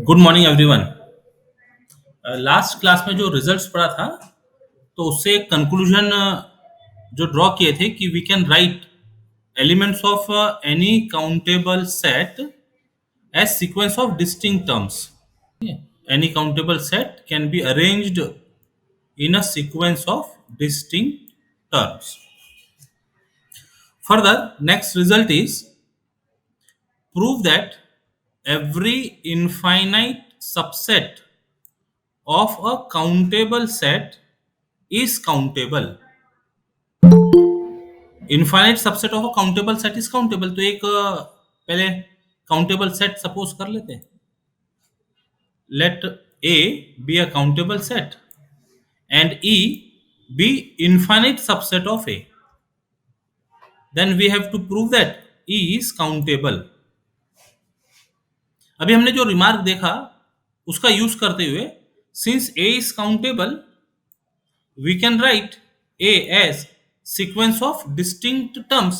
Good morning everyone. Last class में जो results पढ़ा था तो उससे एक कंक्लूजन जो ड्रॉ किए थे कि we can write elements of any countable set as sequence of distinct terms. Any countable set can be arranged in a sequence of distinct terms. Further next result is prove that every infinite subset of a countable set is countable. Infinite subset of a countable set is countable. तो एक पहले countable set suppose कर लेते हैं। Let A be a countable set and E be infinite subset of A, then we have to prove that E is countable. अभी हमने जो remark देखा उसका यूज करते हुए, since A is countable we can write A as sequence of distinct terms,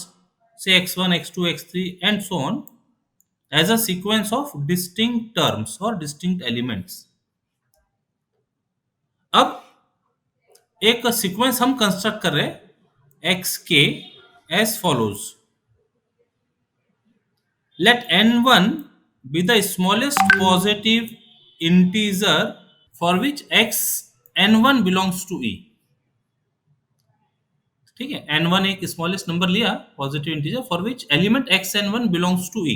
say x1, x2, x3 and so on, as a sequence of distinct terms or distinct elements. अब एक sequence हम construct कर रहे हैं x के as follows. Let n1 be the smallest positive integer for which x n1 belongs to e. ठीक है, n1 एक स्मॉलेस्ट नंबर लिया positive integer for which element xn1 belongs to e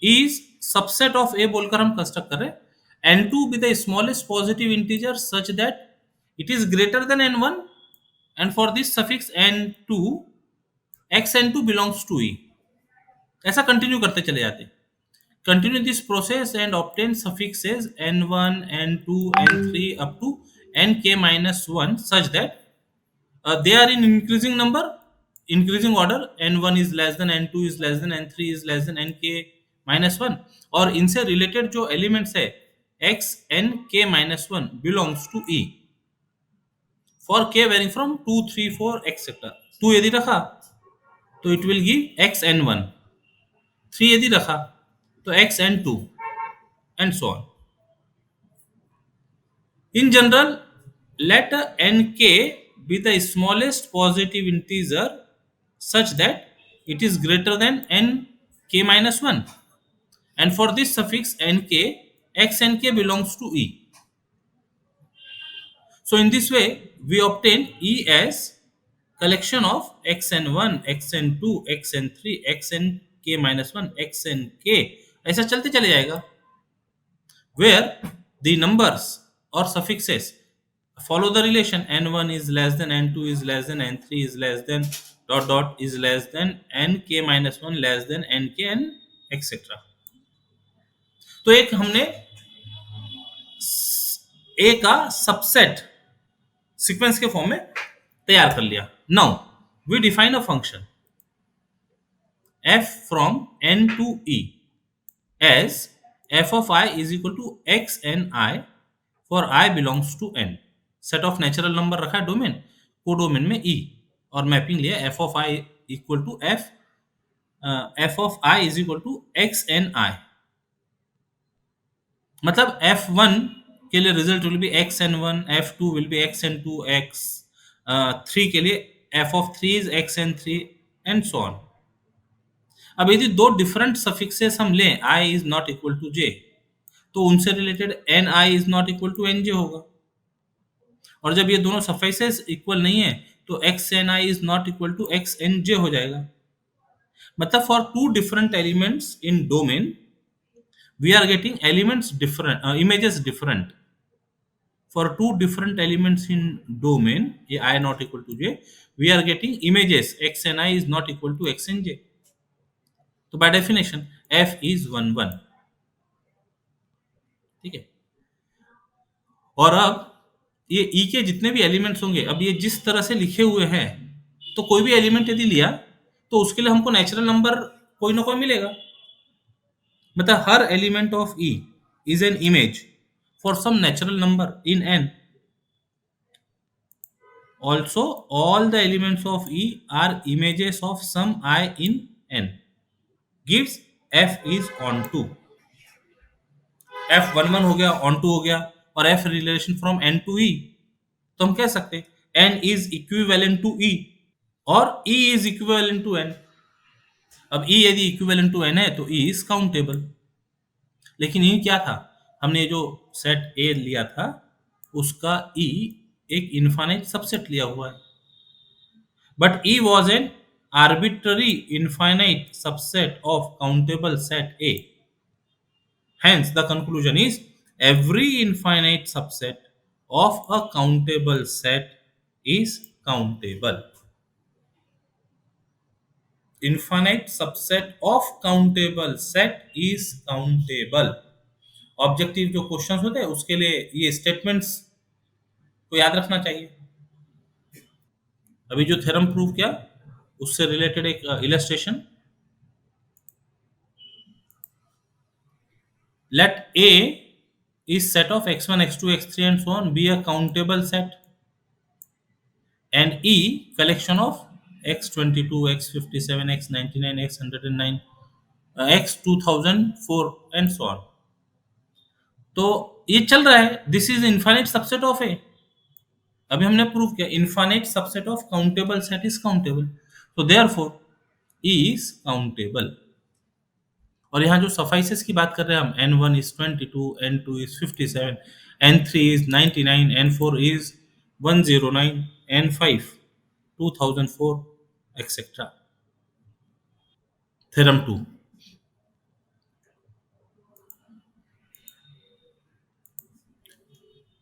is subset of a बोलकर हम construct कर रहे हैं। n2 be the smallest positive integer such that it is greater than n1 and for this suffix n2 xn2 belongs to e। ऐसा continue करते चले जाते। Continue this process and obtain suffixes n1 n2 n3 up to nk minus 1 such that they are in increasing order, n1 is less than n2 is less than n3 is less than nk minus 1, और इनसे related जो elements है x n k minus 1 belongs to e for k varying from 2 3 4 etc. 2 यदि रखा तो it will give x n1, 3 यदि रखा तो x n2 and so on. In general, let nk be the smallest positive integer such that it is greater than nk minus 1, and for this suffix nk, x nk belongs to e. So in this way we obtain e as collection of xn1 xn2 xn3 xnk minus 1 xnk, ऐसा चलते चले जाएगा, where the numbers or suffixes follow the relation n1 is less than n2 is less than n3 is less than dot dot is less than nk minus 1 less than nk and etc. तो एक हमने ए का subset sequence के form में तैयार कर लिया। Now we define a function f from n to e as f of I is equal to x n I for I belongs to n। Set of natural number रखा है domain, को domain में e, और mapping लिया f of I equal to f of I is equal to x n I। मतलब f1 के लिए result will be x n1, f2 will be x n2, x3 के लिए f of 3 is x n3 and so on. अब यदि दो different suffixes हम लें i is not equal to j, तो उनसे related n i is not equal to n j होगा, और जब ये दोनों सफिक्सेस इक्वल नहीं है तो x n i is not equal to x n j हो जाएगा। मतलब for two different elements in domain we are getting elements different, images different. For two different elements in domain a i not equal to j we are getting images x n i is not equal to x n j. तो by definition F is 1 1। ठीक है, और अब ये ई के जितने भी elements होंगे, अब ये जिस तरह से लिखे हुए हैं, तो कोई भी एलिमेंट यदि लिया तो उसके लिए हमको नेचुरल नंबर कोई ना कोई मिलेगा। मतलब हर element of E is an image for some natural number in N. Also all the elements of E are images of some I in N gives F is onto. F11 हो गया, onto हो गया, और F relation from N to E, तो हम कह सकते हैं N is equivalent to E और E is equivalent to N। अब E यदि इक्विवेलेंट टू N है तो E इज काउंटेबल। लेकिन E क्या था, हमने जो सेट A लिया था उसका E एक इनफाइनाइट सबसेट लिया हुआ है, but E was an arbitrary infinite subset of countable set A. Hence, the conclusion is every infinite subset of a countable set is countable. Infinite subset of countable set is countable. Objective जो questions होते हैं उसके लिए ये statements को याद रखना चाहिए। अभी जो थ्योरम प्रूव किया उससे रिलेटेड एक illustration. Let A is set of x1, x2, x3 and so on be a countable set, and E collection of x22, x57, x99, x109, x2004 and so on। तो ये चल रहा है, this is infinite subset of A. अभी हमने prove किया infinite subset of countable set is countable, तो therefore E is countable. और यहाँ जो सफाइसेस की बात कर रहे हैं हम, N1 is 22, N2 is 57, N3 is 99, N4 is 109, N5 2004 etc. Theorem 2,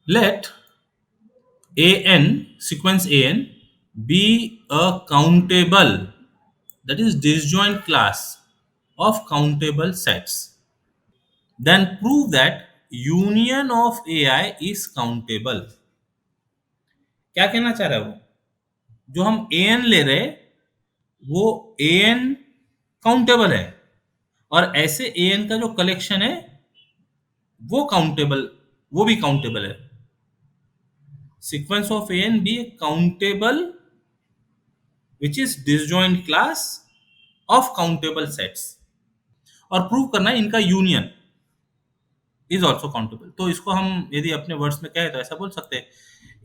let an sequence an be a countable, that is disjoint class of countable sets, then prove that union of ai is countable। क्या कहना चाह रहा है वो, जो हम an ले रहे वो an काउंटेबल है, और ऐसे an का जो कलेक्शन है वो काउंटेबल, वो भी काउंटेबल है। Sequence of an be countable which is disjoint class of countable sets, और प्रूव करना है इनका यूनियन इज ऑल्सो काउंटेबल। तो इसको हम यदि अपने वर्ड्स में कहें तो ऐसा बोल सकते हैं,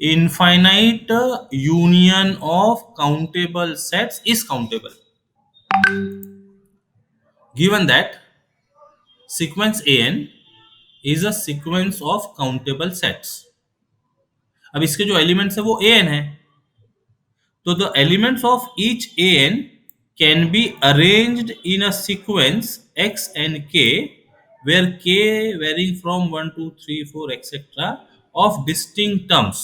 infinite union of countable sets is countable given that sequence an is a sequence of countable sets। अब इसके जो एलिमेंट्स है वो an है, तो the elements of each an can be arranged in a sequence x and k where k varying from 1 2 3 4 etc of distinct terms।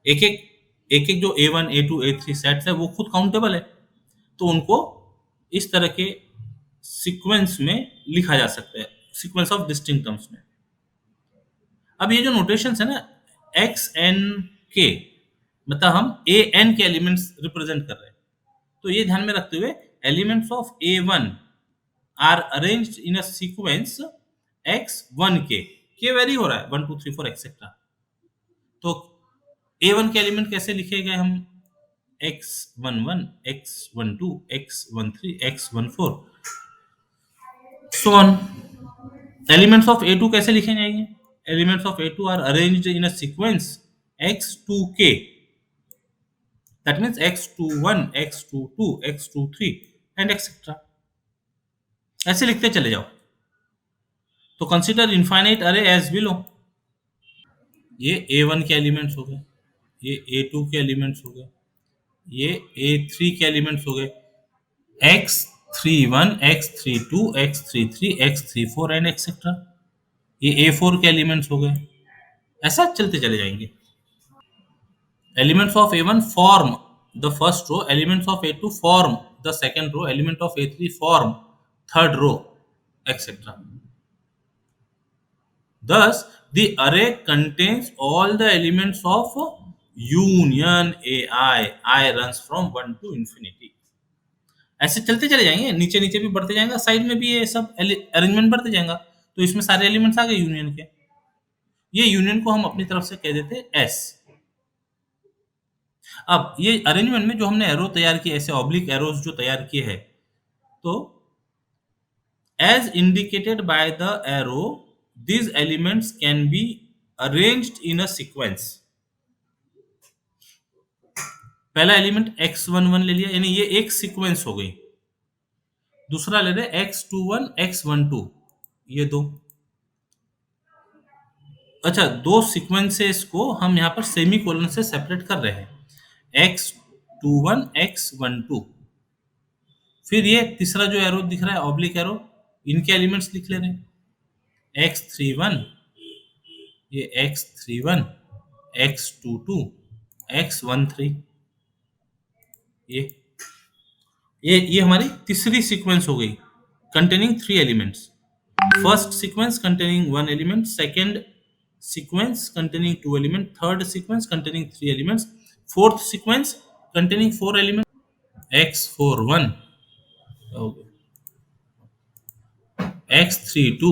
एक एक जो a1 a2 a3 सेट्स है वो खुद काउंटेबल है, तो उनको इस तरह के सीक्वेंस में लिखा जा सकता है, सीक्वेंस ऑफ डिस्टिंक्ट टर्म्स में। अब ये जो नोटेशंस है ना एक्स एन के, मतलब हम ए एन के एलिमेंट्स रिप्रेजेंट कर रहे हैं, तो ये ध्यान में रखते हुए elements of A one are arranged in a sequence x one के वेरी हो रहा है 1 2 3 4 एक्सेट्रा। तो ए वन के एलिमेंट कैसे लिखे गए हम, x11 x12 x13 x14 so on। Elements of A two कैसे लिखे जाएंगे, elements of A two are arranged in a sequence x2k, that means x21 x22 x23 and etcetera, ऐसे लिखते चले जाओ। तो consider infinite array as below, ये a1 के एलिमेंट्स हो गए, ये a2 के एलिमेंट्स हो गए, ये a3 के एलिमेंट्स हो गए, x31 x32 x33 x34 and etcetera, ये a4 के एलिमेंट्स हो गए, ऐसा चलते चले जाएंगे। Elements of a1 form the first row, elements of a2 form the second row, element of a3 form third row etcetera. Thus, the array contains all the elements of union AI. I runs from 1 to infinity। ऐसे चलते चले जाएंगे, नीचे नीचे भी बढ़ते जाएंगे, side में भी ये सब अरेंजमेंट बढ़ते जाएगा, तो इसमें सारे एलिमेंट्स आ गए यूनियन के। ये यूनियन को हम अपनी तरफ से कह देते हैं एस। अब ये अरेंजमेंट में जो हमने एरो तैयार किए, ऐसे ऑब्लिक एरोस जो तैयार किए हैं, तो As indicated by the arrow, these elements can be arranged in a sequence. पहला एलिमेंट x11 ले लिया, यानी ये एक सीक्वेंस हो गई। दूसरा ले रहे x21 x12, ये दो। अच्छा, दो सीक्वेंसेस को हम यहाँ पर सेमी कोलन से सेपरेट कर रहे हैं, x21 x12। फिर ये तीसरा जो एरो दिख रहा है, ऑब्लिक एरो, इनके एलिमेंट्स लिख ले रहे हैं, x31, ये x31 x22 x13। ये हमारी तीसरी सीक्वेंस हो गई, containing 3 elements. First sequence containing 1 element, second sequence containing 2 elements, third sequence containing 3 elements, fourth sequence containing 4 elements, x41, okay, x32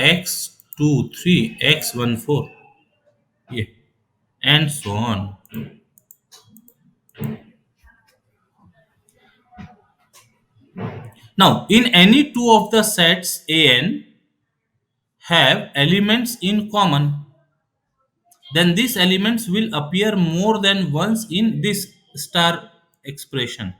x23 x14, yeah, and so on. Now in any two of the sets an have elements in common, then these elements will appear more than once in this star expression.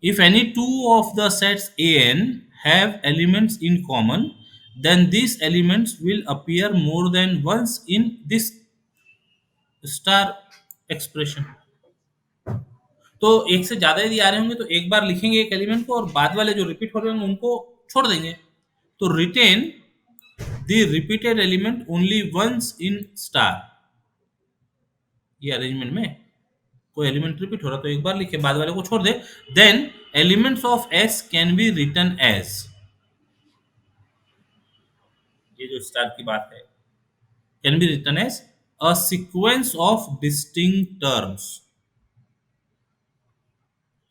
If any two of the sets an have elements in common, then these elements will appear more than once in this star expression. तो एक से ज्यादा यदि आ रहे होंगे तो एक बार लिखेंगे एक एलिमेंट को, और बाद वाले जो रिपीट हो रहे होंगे उनको छोड़ देंगे। तो retain the repeated element only once in star. ये अरेंजमेंट में कोई एलिमेंट रिपीट हो रहा तो एक बार लिखे, बाद वाले को छोड़ दे। Then elements of S can be written as, ये जो स्टार की बात है, can be written as a sequence of distinct terms,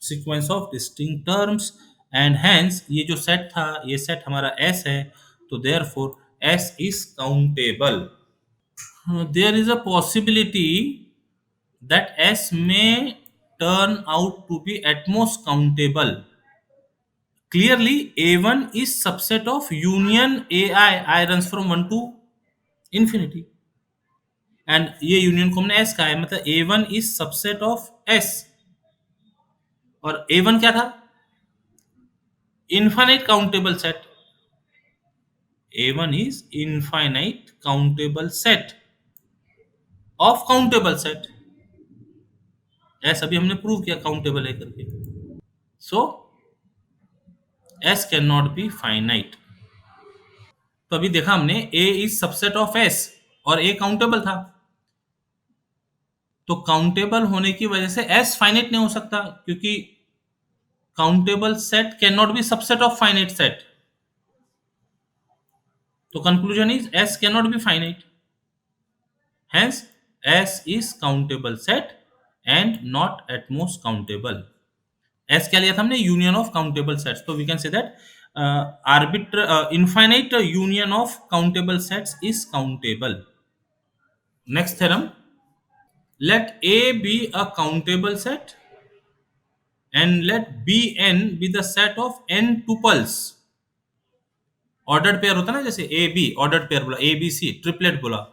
sequence of distinct terms, and hence ये जो सेट था, ये सेट हमारा एस है, तो therefore S is countable. There is a possibility that S may turn out to be at most countable. Clearly, A1 is subset of union AI. I runs from 1 to infinity. And ये union को हमने S का है, मतलब A1 is subset of S. और A1 क्या था? Infinite countable set. A1 is infinite countable set of countable set. S अभी हमने प्रूव किया काउंटेबल है करके। So S can not be finite. तो अभी देखा हमने A is subset of S और ए काउंटेबल था, तो काउंटेबल होने की वजह से एस फाइनाइट नहीं हो सकता, क्योंकि countable set can not be subset of finite set. तो conclusion is S can not be finite, hence S is countable set and not at most countable. S क्या लिया था हमने? Union of countable sets. तो we can say that infinite union of countable sets is countable. Next theorem, let A be a countable set and let Bn be the set of n tuples. Ordered pair होता है ना, जैसे A be ordered pair बोला, A B C triplet बोला,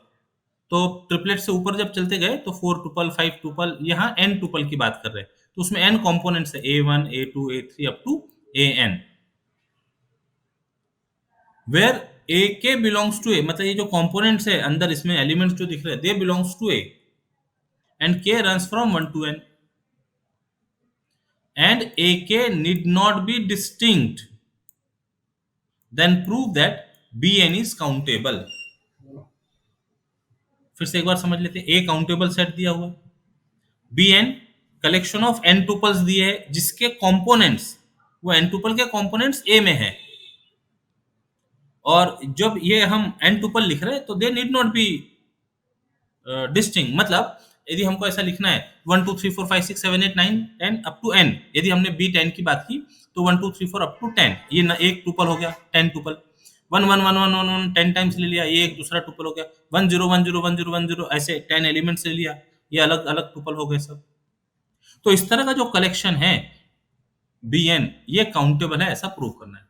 तो triplet से ऊपर जब चलते गए तो 4 टुपल 5 टुपल, यहाँ n टुपल की बात कर रहे हैं, तो उसमें n कंपोनेंट्स है, a1 a2 a3 up to an, where a k belongs to a, मतलब ये जो कंपोनेंट्स है अंदर इसमें एलिमेंट्स जो दिख रहे हैं, they belongs to a and k runs from 1 to n and a k need not be distinct, then prove that bn is countable. फिर से एक बार समझ लेते हैं, ए काउंटेबल सेट दिया हुआ, B n collection of n tuples दिए है, जिसके कंपोनेंट्स, वो एन टुपल के कंपोनेंट्स ए में है, और जब ये हम एन टुपल लिख रहे हैं तो they need not be distinct. मतलब यदि हमको ऐसा लिखना है 1 2 3 4 5 6 7 8 9 10 अप टू n, यदि हमने बी 10 की बात की तो 1 2 3 4 अप टू 10, ये ना एक टुपल हो गया, 10 टुपल, 1 1 1 1 1 1 10 टाइम्स ले लिया, ये एक दूसरा टुपल हो गया, 1 0 1 0 1 0 1 0, ऐसे 10 एलिमेंट्स ले लिया, ये अलग अलग टुपल हो गए सब। तो इस तरह का जो कलेक्शन है bn ये काउंटेबल है ऐसा प्रूव करना है।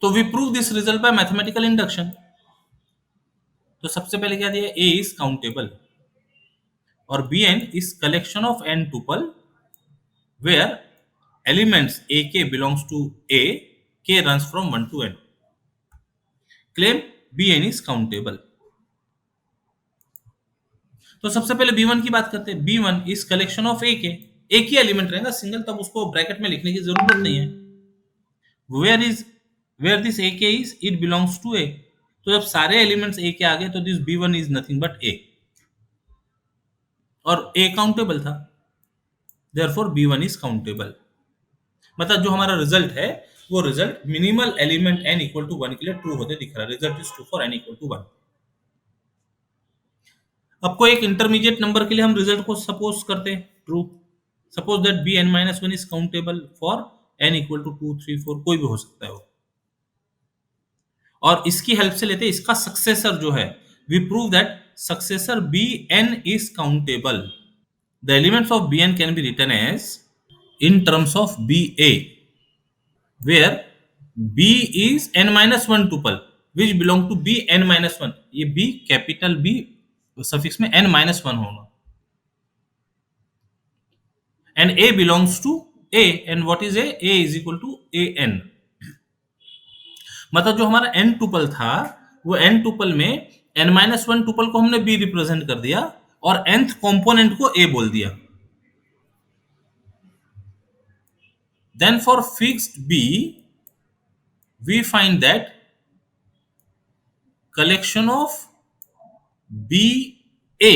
तो we prove this result by mathematical induction. तो सबसे पहले क्या दिया, a इज काउंटेबल और bn is collection of n tuple where elements ak belongs to a, k runs from 1 to n। Claim bn is countable. तो सबसे पहले b1 की बात करते हैं। b1 is collection of a के, एक ही एलिमेंट रहेगा सिंगल, तब उसको ब्रैकेट में लिखने की जरूरत नहीं है। Where is, where this a k is, it belongs to a। तो जब सारे एलिमेंट्स a के आ गए तो this b1 is nothing but a, और a काउंटेबल था, देयरफॉर b1 इज काउंटेबल। मतलब जो हमारा रिजल्ट है वो result minimal element n equal to 1 के लिए ट्रू होते दिख रहा है। Result is true for n equal to 1। अब कोई एक इंटरमीडिएट नंबर के लिए हम रिजल्ट को सपोज करते हैं true. Suppose that bn minus 1 is countable for n equal to 2 3 4, कोई भी हो सकता है वो। और इसकी हेल्प से लेते हैं इसका सक्सेसर जो है, we prove that successor bn is countable. The elements of bn can be written as in terms of ba, where b is n minus 1 tuple which belong to b n minus 1। ये b capital b suffix में n minus 1 होगा, and a belongs to a, and what is a is equal to an। मतलब जो हमारा n tuple था वो n tuple में n minus 1 tuple को हमने b रिप्रेजेंट कर दिया और nth कंपोनेंट को a बोल दिया। Then for fixed b we find that collection of ba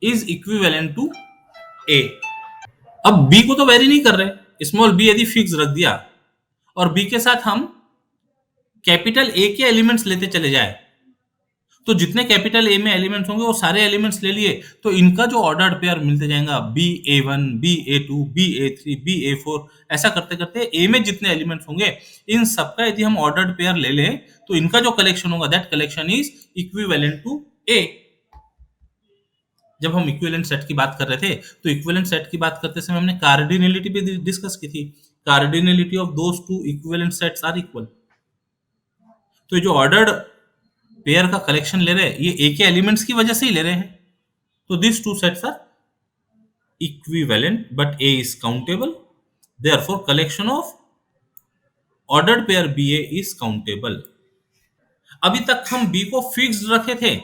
is equivalent to a। अब b को तो वेरी नहीं कर रहे, स्मॉल b यदि फिक्स रख दिया और b के साथ हम कैपिटल a के एलिमेंट्स लेते चले जाए, तो जितने कैपिटल a में एलिमेंट्स होंगे वो सारे एलिमेंट्स ले लिए, तो इनका जो ऑर्डर्ड पेयर मिलते जाएगा ba1 ba2 ba3 ba4, ऐसा करते करते a में जितने एलिमेंट्स होंगे इन सबका यदि हम ऑर्डर्ड पेयर ले लें तो इनका जो कलेक्शन होगा that collection is equivalent to a। जब हम इक्विवेलेंट सेट की बात कर रहे थे तो इक्विवेलेंट सेट की बात करते समय हमने कार्डिनलिटी भी डिस्कस की थी। Cardinality of those two equivalent sets are equal. तो जो ऑर्डर्ड पेयर का कलेक्शन ले रहे हैं ये ए के एलिमेंट्स की वजह से ही ले रहे हैं, तो this two sets are equivalent but A is countable, therefore collection of ordered pair B A is countable. अभी तक हम बी को फिक्स्ड रखे थे,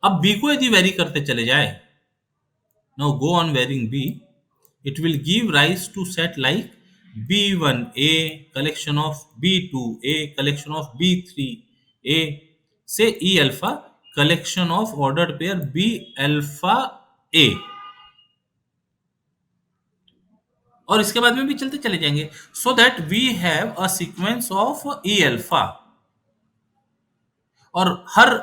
अब बी को यदि वेरी करते चले जाए, now go on varying B, it will give rise to set like b1a collection of b2a collection of b3a say e alpha collection of ordered pair b alpha a, और इसके बाद में भी चलते चले जाएंगे so that we have a sequence of e alpha, और हर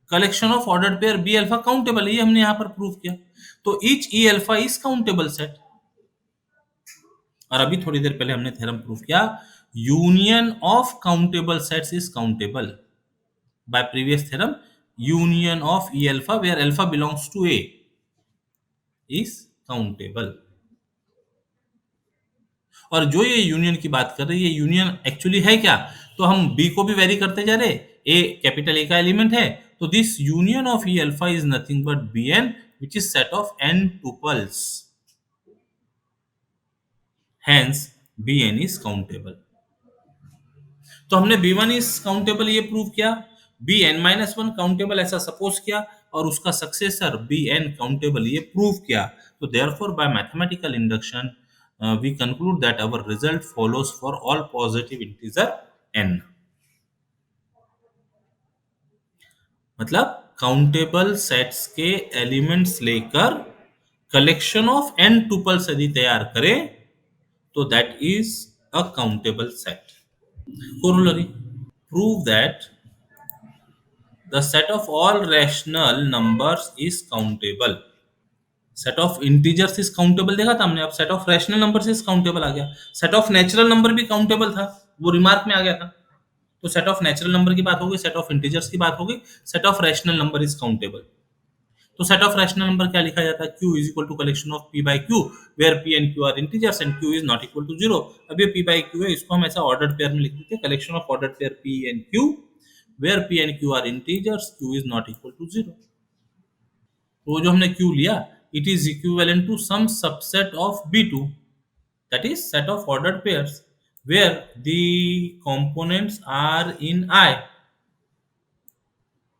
collection of ordered pair B alpha countable है, ये हमने यहां पर प्रूव किया। तो each E alpha is countable set. और अभी थोड़ी देर पहले हमने थ्योरम प्रूव किया union of countable sets is countable by previous theorem. Union of E alpha where alpha belongs to A is countable. और जो ये यूनियन की बात कर रहे हैं ये यूनियन एक्चुअली है क्या, तो हम बी को भी वेरी करते जा रहे, ए कैपिटल ए का एलिमेंट है, तो this union of E alpha is nothing but B n which is set of n tuples, hence B n is countable. तो हमने b1 इज काउंटेबल ये प्रूव किया, bn-1 काउंटेबल ऐसा सपोज किया, और उसका सक्सेसर bn काउंटेबल ये prove किया। तो therefore by mathematical induction we conclude that our result follows for all positive integer n। मतलब काउंटेबल सेट्स के एलिमेंट्स लेकर कलेक्शन ऑफ n टुपल्स यदि तैयार करें तो that is a countable set. Corollary, prove that the set of all rational numbers is countable। Set of integers is countable देखा था हमने, अब set of rational numbers is countable आ गया। सेट ऑफ नेचुरल नंबर भी countable था, वो remark में आ गया था। तो सेट ऑफ नेचुरल नंबर की बात हो गई, सेट ऑफ इंटीजर्स की बात हो गई, set of rational number is countable. तो सेट ऑफ रैशनल नंबर क्या लिखा जाता है? Q is equal to collection of P by Q where P and Q are integers and Q is not equal to zero. अब ये P by Q है, इसको हम ऐसा ऑर्डर्ड पेयर में लिख देते हैं, collection of ordered pair P and Q where P and Q are integers, Q is not equal to zero. तो जो हमने Q लिया, it is equivalent to some subset of B2, that is set of ordered pairs where the components are in I।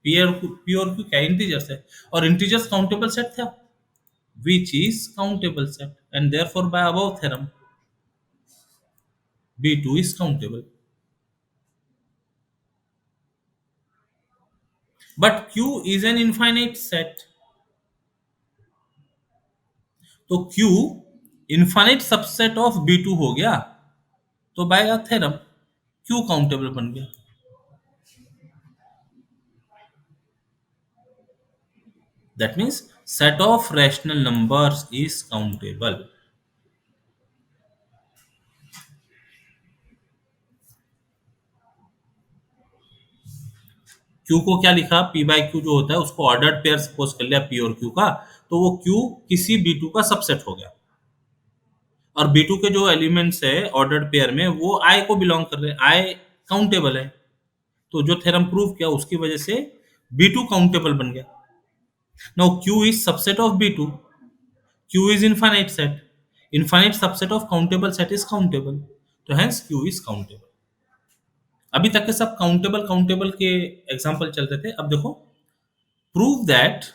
P और Q क्या integers है, और integers countable set था, which is countable set and therefore by above theorem B2 is countable, but Q is an infinite set। तो Q infinite subset of B2 हो गया, तो by a theorem Q countable बन गया। That means set of rational numbers is countable। Q को क्या लिखा? P by Q जो होता है उसको ऑर्डर्ड पेयर सपोज कर लिया P और Q का, तो वो Q किसी B2 का सबसेट हो गया, और B2 के जो एलिमेंट्स है ऑर्डर्ड पेयर में वो I को बिलोंग कर रहे हैं, I काउंटेबल है। तो जो थ्योरम प्रूव किया उसकी वजह से B2 काउंटेबल बन गया। Now Q is subset of B2, Q is infinite set, infinite subset of countable set is countable, तो hence Q is countable। अभी तक के सब काउंटेबल काउंटेबल के एग्जांपल चल रहे थे, अब देखो prove that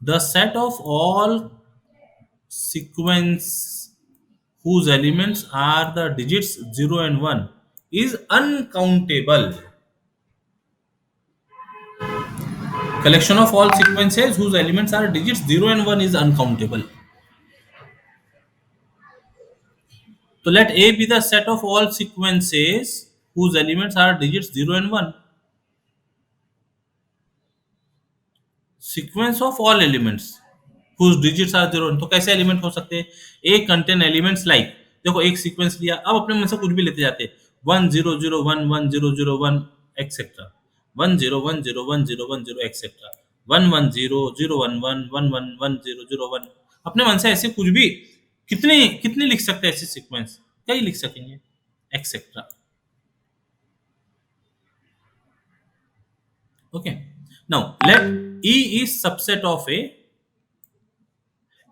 the set of all sequence whose elements are the digits 0 and 1 is uncountable। Collection of all sequences whose elements are digits 0 and 1 is uncountable। So let A be the set of all sequences whose elements are digits 0 and 1। Sequence of all elements whose digits are 0, तो कैसे element हो सकते हैं? ए contain elements like, देखो एक sequence लिया, अब अपने मन से कुछ भी लेते जाते हैं, 1001 1001 एक्सेट्रा, 10101010 एक्सेट्रा, 110 011 111001, अपने मन से ऐसे कुछ भी कितने कितने लिख सकते हैं, ऐसे सीक्वेंस कई लिख सकेंगे etcetera. Okay, now let E is subset of A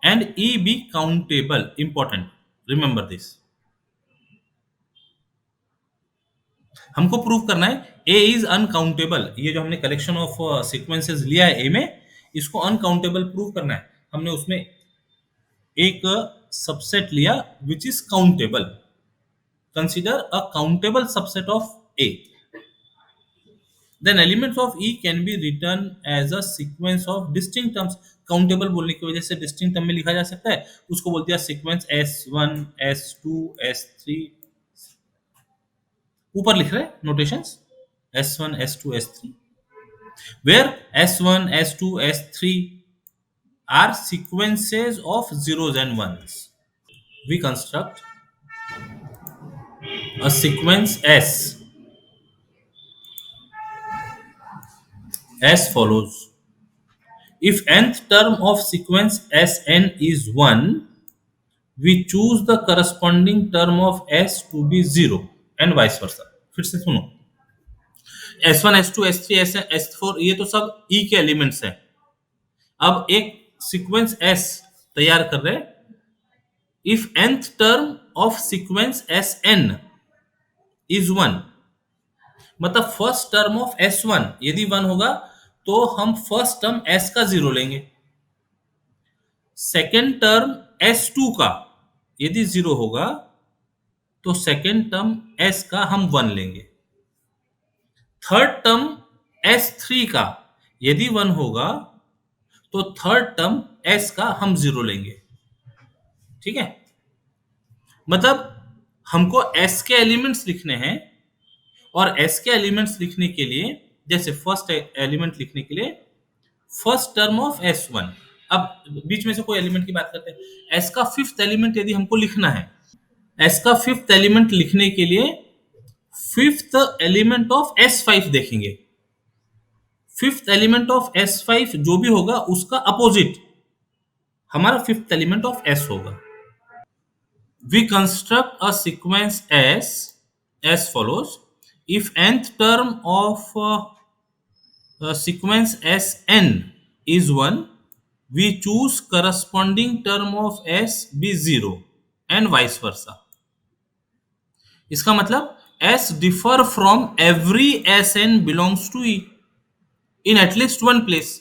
and E be countable, important, remember this। हमको प्रूव करना है A is uncountable, ये जो हमने कलेक्शन ऑफ सीक्वेंसेस लिया है A में, इसको अनकाउंटेबल प्रूव करना है। हमने उसमें एक सबसेट लिया which is countable, consider a countable subset of A, then elements of E can be written as a sequence of distinct terms। Countable बोलने की वजह से डिस्टिंक्ट टर्म में लिखा जा सकता है, उसको बोलते हैं सीक्वेंस S1 S2 S3, ऊपर लिख रहे हैं notations S1 S2 S3, where S1 S2 S3 are sequences of zeros and ones। We construct a sequence S as follows: if nth term of sequence Sn is 1, we choose the corresponding term of S to be 0 and vice versa। फिर से सुनो, S1 S2 S3 S4 ये तो सब E के elements हैं। अब एक सीक्वेंस S तैयार कर रहे हैं, if nth term of sequence Sn is 1, मतलब फर्स्ट टर्म ऑफ S1 यदि 1 होगा तो हम फर्स्ट टर्म S का 0 लेंगे, सेकेंड टर्म S2 का यदि 0 होगा तो सेकेंड टर्म S का हम 1 लेंगे, थर्ड टर्म S3 का यदि 1 होगा तो थर्ड टर्म S का हम 0 लेंगे। ठीक है, मतलब हमको S के एलिमेंट्स लिखने हैं, और S के एलिमेंट्स लिखने के लिए, जैसे फर्स्ट एलिमेंट लिखने के लिए फर्स्ट टर्म ऑफ S1, अब बीच में से कोई एलिमेंट की बात करते हैं, S का फिफ्थ एलिमेंट यदि हमको लिखना है, S का फिफ्थ एलिमेंट लिखने के लिए फिफ्थ एलिमेंट ऑफ S5 देखेंगे, फिफ्थ एलिमेंट ऑफ S5 जो भी होगा उसका अपोजिट हमारा फिफ्थ एलिमेंट ऑफ S होगा. We construct a sequence as follows. If nth term of sequence Sn is 1, we choose corresponding term of S be 0 and vice versa. इसका मतलब S differ from every Sn belongs to E in at least one place.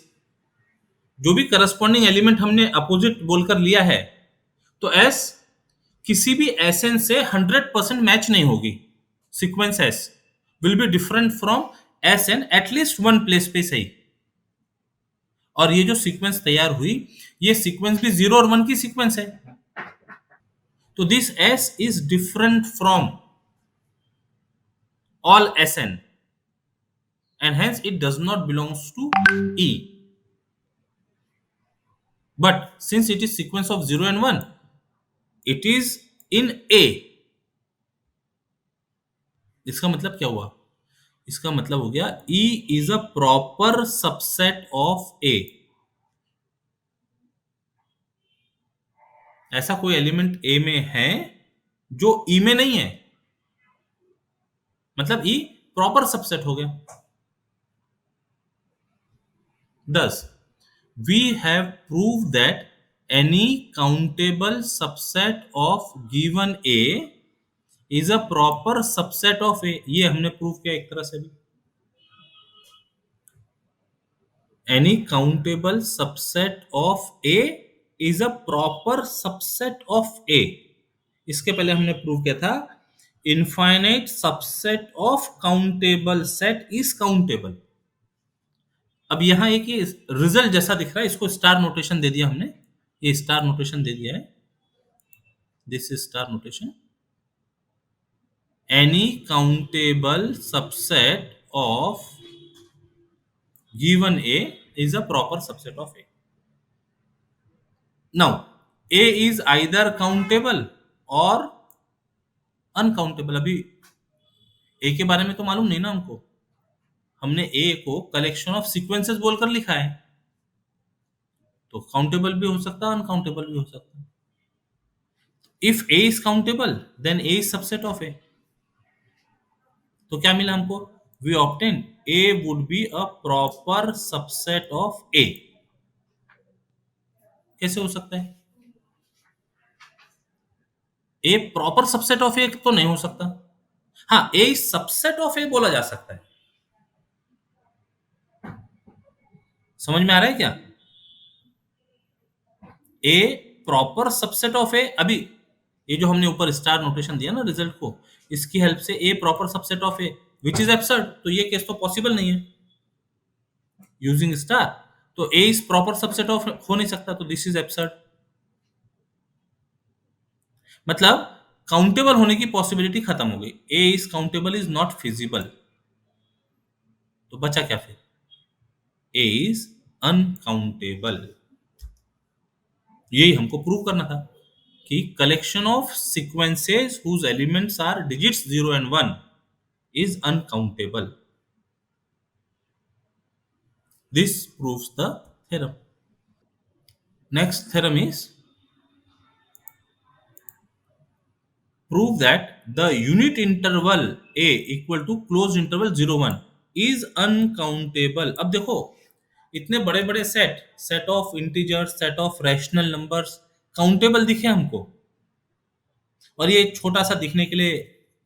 जो भी corresponding element हमने opposite बोलकर लिया है तो S किसी भी Sn से 100% मैच नहीं होगी. Sequence S will be different from Sn at least one place पे सही. और ये जो सीक्वेंस तैयार हुई ये सीक्वेंस भी 0 और 1 की सीक्वेंस है. तो this S is different from all Sn and hence it does not belongs to E. But since it is sequence of 0 and 1, it is in A. इसका मतलब क्या हुआ? इसका मतलब हो गया E is a proper subset of A. ऐसा कोई एलिमेंट A में है जो E में नहीं है, मतलब E प्रॉपर सबसेट हो गया. Thus, we have proved that any countable subset of given A is a proper subset of A. ये हमने प्रूव किया एक तरह से भी. Any countable subset of A is a proper subset of A. इसके पहले हमने प्रूव किया था infinite subset of countable set is countable. अब यहां एक ये रिजल्ट जैसा दिख रहा है, इसको स्टार नोटेशन दे दिया हमने. ये स्टार नोटेशन दे दिया है. This is star notation. Any countable subset of given A is a proper subset of A. Now, A is either countable or uncountable. अभी A के बारे में तो मालूम नहीं ना हमको. हमने A को कलेक्शन ऑफ सीक्वेंसेस बोलकर लिखा है, तो काउंटेबल भी हो सकता है, अनकाउंटेबल भी हो सकता है. If A is countable, then A is subset of A. तो क्या मिला हमको? We obtain A would be a proper subset of A. कैसे हो सकता है? A proper subset of A तो नहीं हो सकता. हाँ, A सबसेट ऑफ A बोला जा सकता है. समझ में आ रहा है क्या? A proper subset of A. अभी ये जो हमने ऊपर स्टार नोटेशन दिया ना रिजल्ट को, इसकी हेल्प से A proper subset of A which is absurd. तो ये केस तो पॉसिबल नहीं है यूजिंग स्टार. तो A is proper subset of हो नहीं सकता, तो दिस इज एब्सर्ड. मतलब काउंटेबल होने की पॉसिबिलिटी खत्म हो गई. A is countable is not feasible. तो बचा क्या फिर? A is uncountable. यही हमको प्रूव करना था कि collection of sequences whose elements are digits 0 and 1 is uncountable. This proves the theorem. Next theorem is prove that the unit interval A equal to closed interval 0 1 is uncountable. अब देखो इतने बड़े बड़े set of integers, set of rational numbers countable दिखे हमको, और ये छोटा सा दिखने के लिए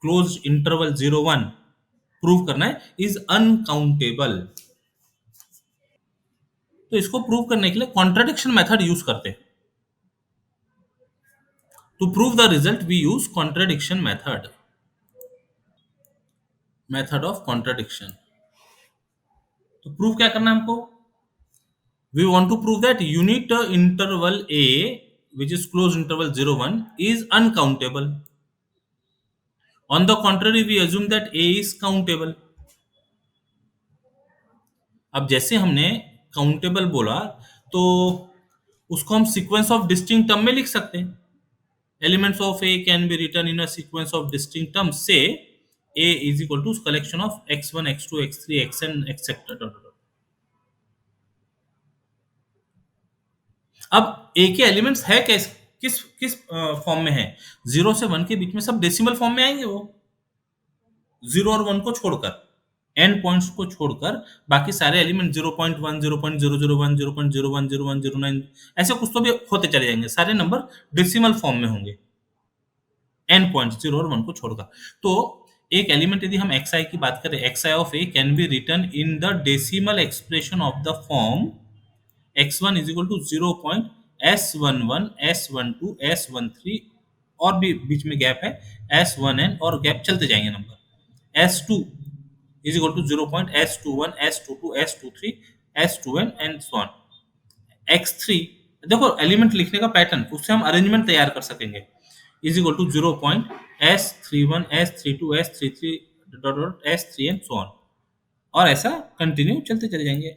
क्लोज इंटरवल 0 1 प्रूव करना है इज अनकाउंटेबल. तो इसको प्रूव करने के लिए कॉन्ट्राडिक्शन मेथड यूज करते हैं. To prove the result we use contradiction method of contradiction. तो प्रूव क्या करना है हमको? We want to prove that unit interval A which is closed interval 0 1 is uncountable. On the contrary, we assume that A is countable. अब जैसे हमने countable बोला तो उसको हम सीक्वेंस ऑफ डिस्टिंक्ट टर्म में लिख सकते हैं. Elements of A can be written in a sequence of distinct term. Say A is equal to collection of x1 x2 x3 xn etc. अब ए के एलिमेंट्स है किस किस किस फॉर्म में है? 0 से 1 के बीच में सब डेसिमल फॉर्म में आएंगे वो, 0 और 1 को छोड़कर, एंड पॉइंट्स को छोड़कर बाकी सारे एलिमेंट 0.1, 0.001, 0.01, 0.0109 ऐसे कुछ तो भी होते चले जाएंगे, सारे नंबर डेसिमल फॉर्म में होंगे एन पॉइंट 0 और 1 को छोड़कर। तो एक एलिमेंट यदि हम xi की बात करें, xi of a can be written in the decimal expression of the form x1 is equal to 0.s11 s12 s13 और भी बीच में गैप है s1n और गैप चलते जाएंगे number, s2 is equal to 0.s21 s22 s23 s2n and so on। x3 देखो element लिखने का पैटर्न, उससे हम अरेंजमेंट तैयार कर सकेंगे, is equal to 0.s31 s32 s33 dot dot s3 and so on, और ऐसा कंटिन्यू चलते चले जाएंगे।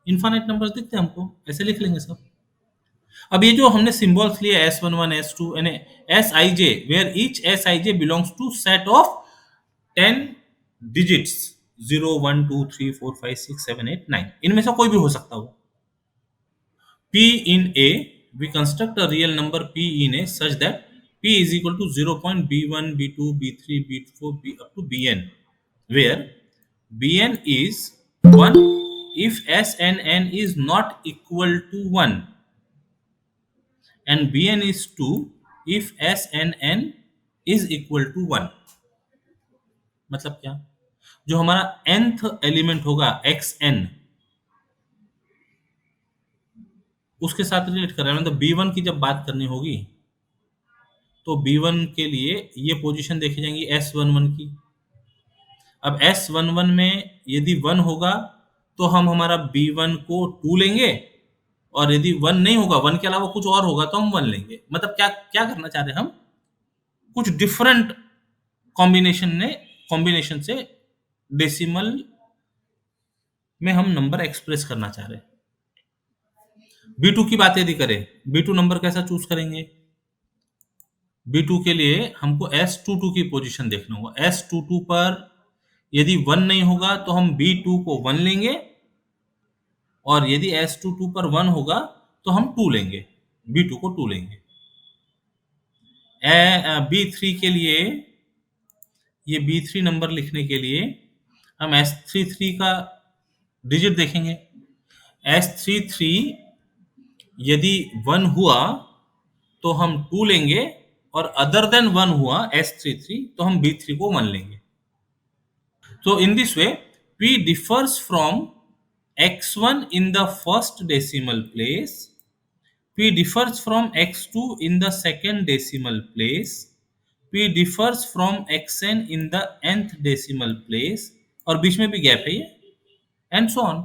इनफाइनाइट नंबर्स दिखते हैं हमको, ऐसे लिख लेंगे सब। अब ये जो हमने सिंबल्स लिए s11 s2 यानी sij where each sij belongs to set of 10 digits 0 1 2 3 4 5 6 7 8 9, इनमें से कोई भी हो सकता हो। P in A, we construct a real number P in A such that P is equal to 0.b1, b2, b3, b4, b up to bn, where bn is 1 if s and n is not equal to 1 and bn is 2 if s and n is equal to 1। मतलब क्या? जो हमारा nth element होगा xn, उसके साथ relate कर रहे हैं, मतलब b1 की जब बात करनी होगी तो B1 के लिए ये पोजीशन देखी जाएंगी S11 की। अब S11 में यदि 1 होगा तो हम हमारा B1 को 2 लेंगे, और यदि 1 नहीं होगा, 1 के अलावा कुछ और होगा तो हम 1 लेंगे। मतलब क्या क्या करना चाह रहे हैं हम, कुछ डिफरेंट कॉम्बिनेशन से डेसिमल में हम नंबर एक्सप्रेस करना चाह रहे हैं। B2 की बात यदि करें, B2 नंबर कैसा चूज करेंगे? B2 के लिए हमको S22 की पोजीशन देखना होगा। S22 पर यदि 1 नहीं होगा तो हम B2 को 1 लेंगे, और यदि S22 पर 1 होगा तो हम 2 लेंगे, B2 को 2 लेंगे। B3 के लिए, ये B3 नंबर लिखने के लिए हम S33 का डिजिट देखेंगे। S33 यदि 1 हुआ तो हम 2 लेंगे, और अदर देन 1 हुआ S33 तो हम B3 को 1 लेंगे। So in this way, P differs from x1 in the first decimal place, P differs from x2 in the second decimal place, P differs from xn in the nth decimal place, और बीच में भी gap है ये, and so on.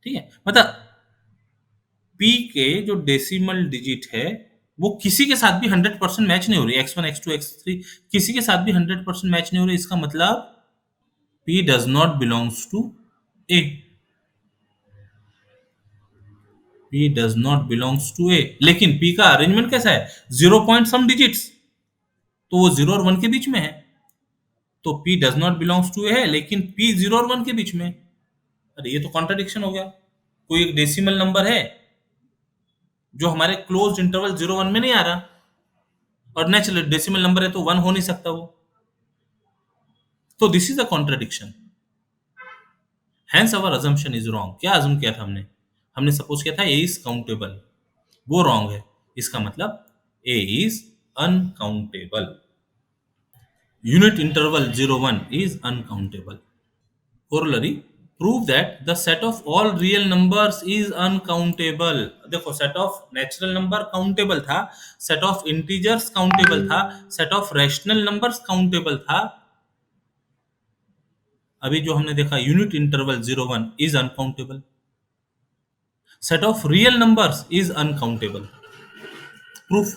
ठीक है, मतलब P के जो डेसिमल डिजिट है वो किसी के साथ भी 100% मैच नहीं हो रही, x1 x2 x3 किसी के साथ भी 100% मैच नहीं हो रही। इसका मतलब P does not belongs to A, P does not belongs to A। लेकिन P का अरेंजमेंट कैसा है, 0 पॉइंट सम डिजिट्स, तो वो 0 और 1 के बीच में है, तो P does not belongs to A है, लेकिन P 0 और 1 के बीच में। अरे ये तो कॉन्ट्रडिक्शन हो गया। कोई एक डेसिमल नंबर है जो हमारे क्लोज इंटरवल 0 1 में नहीं आ रहा, और नेचुरल डेसिमल नंबर है तो 1 हो नहीं सकता वो, तो this is a contradiction, hence our assumption is wrong. क्या अजम किया था हमने? हमने सपोज किया था ए इज काउंटेबल, वो रॉन्ग है। इसका मतलब A is uncountable, unit interval 0 1 is uncountable. Corollary, prove that the set of all real numbers is uncountable। देखो, set of natural number countable था, सेट ऑफ इंटीजर्स काउंटेबल था, set of rational numbers countable था। अभी जो हमने देखा unit interval 0 1 is uncountable, set of real numbers is uncountable। Proof,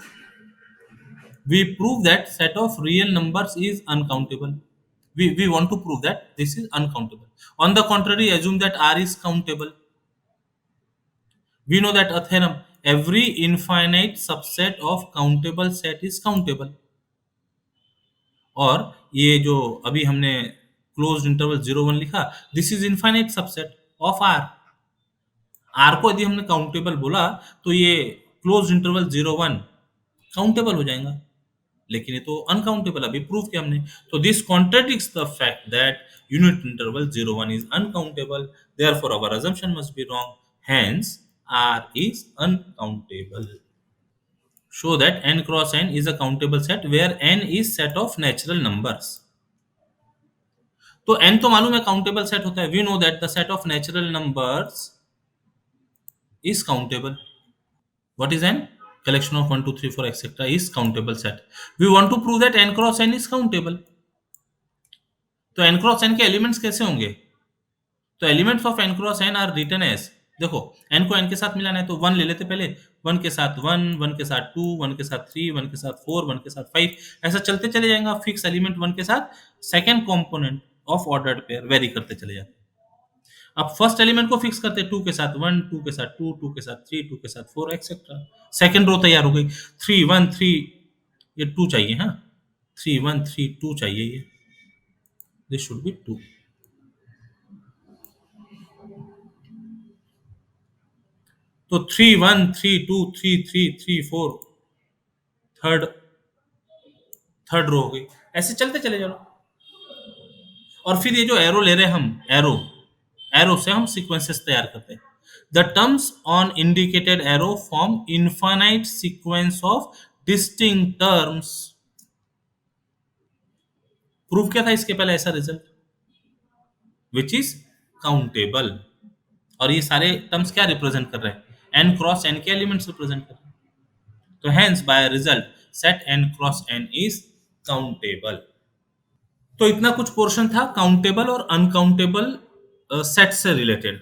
we prove that set of real numbers is uncountable, we want to prove that this is uncountable। On the contrary, assume that R is countable। We know that a theorem, every infinite subset of countable set is countable। और ये जो अभी हमने closed interval 0 1 लिखा, this is infinite subset of R। R को यदि हमने countable बोला तो ये क्लोज इंटरवल 0 1 काउंटेबल हो जाएगा, लेकिन ये तो अनकाउंटेबल अभी प्रूव किया हमने। तो this contradicts the fact that unit interval 0 1 is uncountable, therefore our assumption must be wrong, hence r is uncountable. Show that n cross n is a countable set where n is set of natural numbers. तो n तो मालूम है countable set होता है, we know that the set of natural numbers is countable. What is n? Collection of 1 2 3 4 etc. is countable set. We want to prove that n cross n is countable. तो n cross n के elements कैसे होंगे? तो elements of n cross n are written as, देखो n को n के साथ मिलाना है तो 1 ले लेते पहले, 1 के साथ 1, 1 के साथ 2, 1 के साथ 3, 1 के साथ 4, 1 के साथ 5, ऐसा चलते चले जाएगा। फिक्स एलिमेंट 1 के साथ second component of ordered pair very करते चले जाते हैं। अब फर्स्ट एलिमेंट को फिक्स करते हैं 2 के साथ 1, 2 के साथ 2, 2 के साथ 3, 2 के साथ 4 एक्सेट्रा। सेकंड रो तैयार हो गई, 3 1 3, ये 2 चाहिए, हाँ 3 1 3 2 चाहिए, ये दिस शुड बी 2। तो 3 1 3 2 3 3 3 4 थर्ड थर्ड रो हो गई, ऐसे चलते चले जाओ। और फिर ये जो एरो ले रहे हैं हम, एरो एरो से हम सीक्वेंसेस तैयार करते हैं। The terms on indicated arrow form infinite sequence of distinct terms. Prove किया था इसके पहले ऐसा रिजल्ट, विच इज काउंटेबल। और ये सारे टर्म्स क्या रिप्रेजेंट कर रहे हैं? एन क्रॉस एन के एलिमेंट्स रिप्रेजेंट कर रहे हैं। तो hence by result set N cross N is countable. तो इतना कुछ पोर्शन था काउंटेबल और अनकाउंटेबल सेट से रिलेटेड।